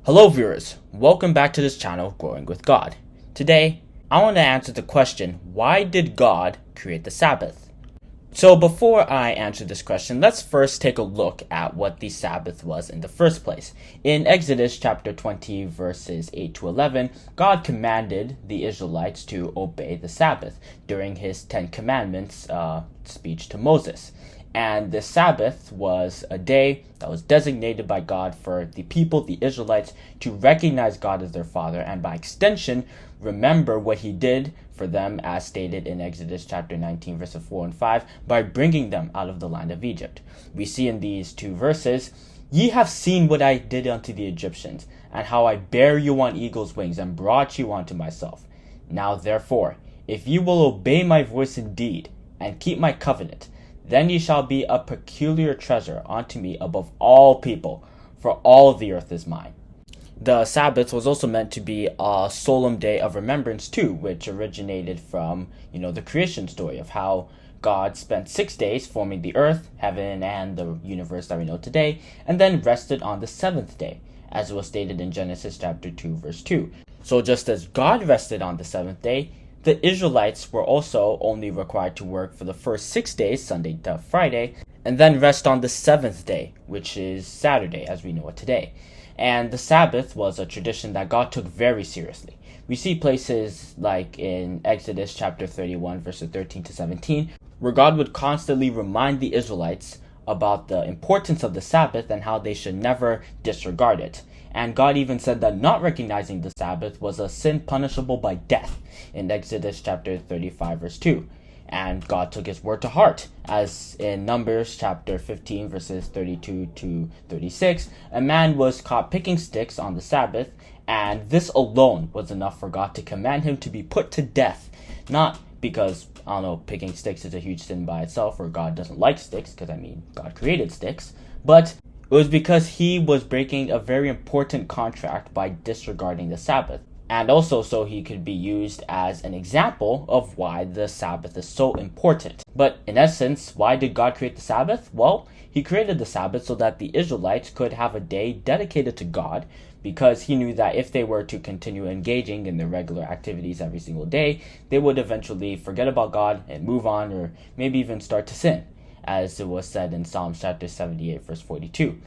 Hello viewers, welcome back to this channel, Growing with God. Today, I want to answer the question, why did God create the Sabbath? So before I answer this question, let's first take a look at what the Sabbath was in the first place. In Exodus chapter 20 verses 8 to 11, God commanded the Israelites to obey the Sabbath during his 10 Commandments speech to Moses. And the Sabbath was a day that was designated by God for the people, the Israelites, to recognize God as their Father and by extension, remember what he did for them as stated in Exodus chapter 19 verses 4 and 5 by bringing them out of the land of Egypt. We see in these two verses, "Ye have seen what I did unto the Egyptians, and how I bare you on eagle's wings and brought you unto myself. Now therefore, if ye will obey my voice indeed, and keep my covenant, then ye shall be a peculiar treasure unto me above all people, for all the earth is mine." The Sabbath was also meant to be a solemn day of remembrance too, which originated from, the creation story of how God spent 6 days forming the earth, heaven, and the universe that we know today, and then rested on the seventh day, as it was stated in Genesis chapter 2, verse 2. So just as God rested on the seventh day, the Israelites were also only required to work for the first 6 days, Sunday to Friday, and then rest on the seventh day, which is Saturday, as we know it today. And the Sabbath was a tradition that God took very seriously. We see places like in Exodus chapter 31, verses 13 to 17, where God would constantly remind the Israelites about the importance of the Sabbath and how they should never disregard it. And God even said that not recognizing the Sabbath was a sin punishable by death in Exodus chapter 35, verse 2. And God took his word to heart, as in Numbers chapter 15, verses 32 to 36, a man was caught picking sticks on the Sabbath, and this alone was enough for God to command him to be put to death. Not because, picking sticks is a huge sin by itself, or God doesn't like sticks, because God created sticks, but it was because he was breaking a very important contract by disregarding the Sabbath. And also so he could be used as an example of why the Sabbath is so important. But in essence, why did God create the Sabbath? Well, he created the Sabbath so that the Israelites could have a day dedicated to God, because he knew that if they were to continue engaging in their regular activities every single day, they would eventually forget about God and move on, or maybe even start to sin, as it was said in Psalms chapter 78, verse 42.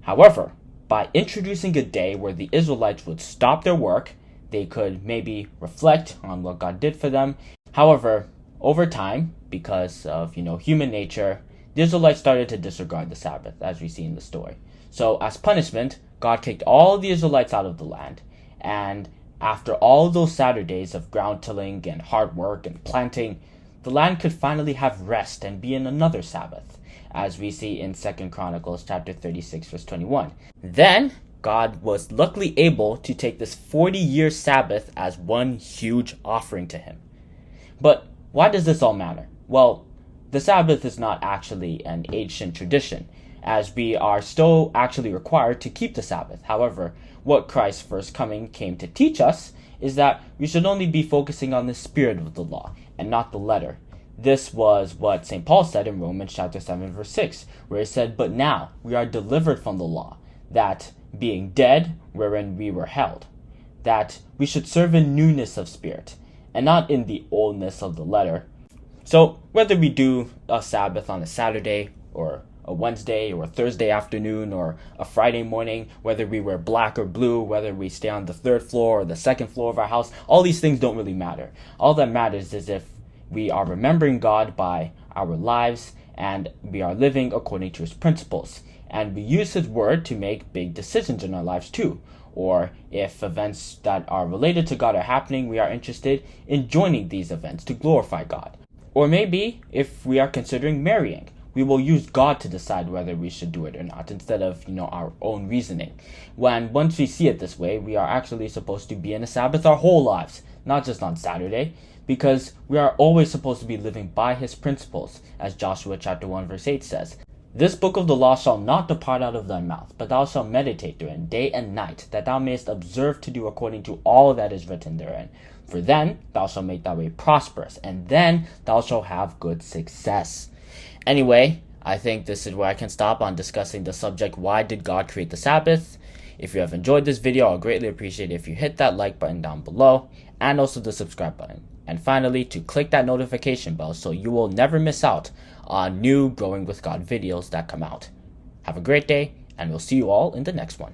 However, by introducing a day where the Israelites would stop their work, they could maybe reflect on what God did for them. However, over time, because of, human nature, the Israelites started to disregard the Sabbath, as we see in the story. So as punishment, God kicked all the Israelites out of the land. And after all those Saturdays of ground tilling and hard work and planting, the land could finally have rest and be in another Sabbath, as we see in 2 Chronicles chapter 36, verse 21. Then God was luckily able to take this 40-year Sabbath as one huge offering to him. But why does this all matter? Well, the Sabbath is not actually an ancient tradition, as we are still actually required to keep the Sabbath. However, what Christ's first coming came to teach us is that we should only be focusing on the spirit of the law and not the letter. This was what St. Paul said in Romans chapter 7, verse 6, where he said, "But now we are delivered from the law, that being dead wherein we were held, that we should serve in newness of spirit, and not in the oldness of the letter." So whether we do a Sabbath on a Saturday, or a Wednesday, or a Thursday afternoon, or a Friday morning, whether we wear black or blue, whether we stay on the third floor or the second floor of our house, all these things don't really matter. All that matters is if we are remembering God by our lives, and we are living according to his principles, and we use his word to make big decisions in our lives too. Or if events that are related to God are happening, we are interested in joining these events to glorify God. Or maybe if we are considering marrying, we will use God to decide whether we should do it or not, instead of, our own reasoning. Once we see it this way, we are actually supposed to be in a Sabbath our whole lives, not just on Saturday, because we are always supposed to be living by his principles, as Joshua chapter 1, verse 8 says. "This book of the law shall not depart out of thy mouth, but thou shalt meditate therein day and night, that thou mayest observe to do according to all that is written therein. For then thou shalt make thy way prosperous, and then thou shalt have good success." Anyway, I think this is where I can stop on discussing the subject, why did God create the Sabbath? If you have enjoyed this video, I'll greatly appreciate it if you hit that like button down below and also the subscribe button. And finally, to click that notification bell so you will never miss out on new Growing with God videos that come out. Have a great day, and we'll see you all in the next one.